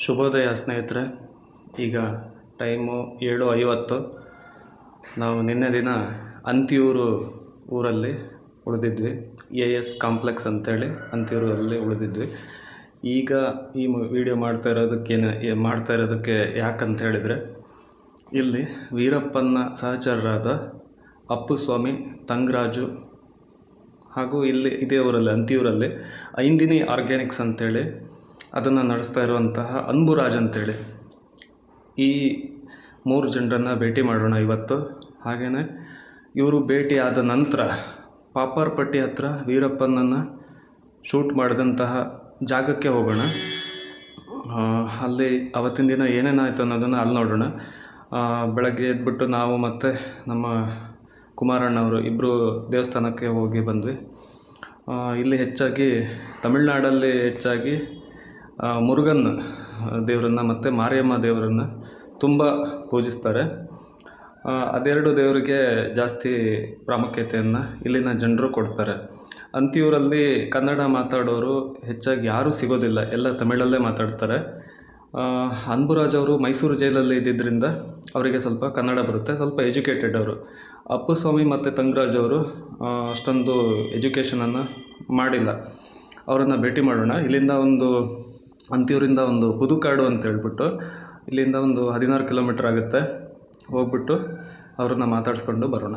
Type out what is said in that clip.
ಶುಭೋದಯ ಸ್ನೇಹಿತರೆ. ಈಗ ಟೈಮು 7:50. ನಾವು ನಿನ್ನೆ ದಿನ ಅಂತಿಯೂರು ಊರಲ್ಲಿ ಉಳಿದಿದ್ವಿ. AS ಕಾಂಪ್ಲೆಕ್ಸ್ ಅಂತೇಳಿ ಅಂತಿಯೂರಲ್ಲಿ ಉಳಿದಿದ್ವಿ. ಈಗ ಈ ವಿಡಿಯೋ ಮಾಡ್ತಾ ಇರೋದಕ್ಕೆ ಯಾಕಂತ ಹೇಳಿದರೆ, ಇಲ್ಲಿ ವೀರಪ್ಪನ ಸಹಚರರಾದ ಅಪ್ಪುಸ್ವಾಮಿ, ತಂಗರಾಜು ಹಾಗೂ ಇದೇ ಊರಲ್ಲಿ ಅಂತಿಯೂರಲ್ಲಿ ಐಂದಿನಿ ಆರ್ಗ್ಯಾನಿಕ್ಸ್ ಅಂತೇಳಿ ಅದನ್ನು ನಡೆಸ್ತಾ ಇರುವಂತಹ ಅನ್ಬುರಾಜ್ ಅಂತೇಳಿ ಈ 3 ಜನರನ್ನು ಭೇಟಿ ಮಾಡೋಣ ಇವತ್ತು. ಹಾಗೆಯೇ ಇವರು ಭೇಟಿ ಆದ ನಂತರ ಪಾಪರ್ಪಟ್ಟಿ ಹತ್ರ ವೀರಪ್ಪನನ್ನು ಶೂಟ್ ಮಾಡಿದಂತಹ ಜಾಗಕ್ಕೆ ಹೋಗೋಣ. ಅಲ್ಲಿ ಅವತ್ತಿನ ದಿನ ಏನೇನಾಯಿತು ಅನ್ನೋದನ್ನು ಅಲ್ಲಿ ನೋಡೋಣ. ಬೆಳಗ್ಗೆ ಎದ್ಬಿಟ್ಟು ನಾವು ಮತ್ತು ನಮ್ಮ ಕುಮಾರಣ್ಣವರು ಇಬ್ಬರು ದೇವಸ್ಥಾನಕ್ಕೆ ಹೋಗಿ ಬಂದ್ವಿ. ಇಲ್ಲಿ ಹೆಚ್ಚಾಗಿ ತಮಿಳ್ನಾಡಲ್ಲಿ ಹೆಚ್ಚಾಗಿ ಮುರುಗನ್ ದೇವರನ್ನು ಮತ್ತು ಮಾರಿಯಮ್ಮ ದೇವರನ್ನು ತುಂಬ ಪೂಜಿಸ್ತಾರೆ. ಅದೆರಡು ದೇವರಿಗೆ ಜಾಸ್ತಿ ಪ್ರಾಮುಖ್ಯತೆಯನ್ನು ಇಲ್ಲಿನ ಜನರು ಕೊಡ್ತಾರೆ. ಅಂತಿಯೂರಲ್ಲಿ ಕನ್ನಡ ಮಾತಾಡೋರು ಹೆಚ್ಚಾಗಿ ಯಾರೂ ಸಿಗೋದಿಲ್ಲ, ಎಲ್ಲ ತಮಿಳಲ್ಲೇ ಮಾತಾಡ್ತಾರೆ. ಅನ್ಬುರಾಜ್ ಅವರು ಮೈಸೂರು ಜೈಲಲ್ಲಿ ಇದ್ದಿದ್ದರಿಂದ ಅವರಿಗೆ ಸ್ವಲ್ಪ ಕನ್ನಡ ಬರುತ್ತೆ, ಸ್ವಲ್ಪ ಎಜುಕೇಟೆಡ್ ಅವರು. ಅಪ್ಪುಸ್ವಾಮಿ ಮತ್ತು ತಂಗರಾಜ್ ಅವರು ಅಷ್ಟೊಂದು ಎಜುಕೇಷನನ್ನು ಮಾಡಿಲ್ಲ. ಅವರನ್ನು ಭೇಟಿ ಮಾಡೋಣ. ಅಂತಿಯೂರಿಂದ ಒಂದು ಪುದುಕಾಡು ಅಂತ ಹೇಳ್ಬಿಟ್ಟು ಇಲ್ಲಿಂದ ಒಂದು 16 ಕಿಲೋಮೀಟ್ರ್ ಆಗುತ್ತೆ. ಹೋಗ್ಬಿಟ್ಟು ಅವರನ್ನು ಮಾತಾಡಿಸ್ಕೊಂಡು ಬರೋಣ.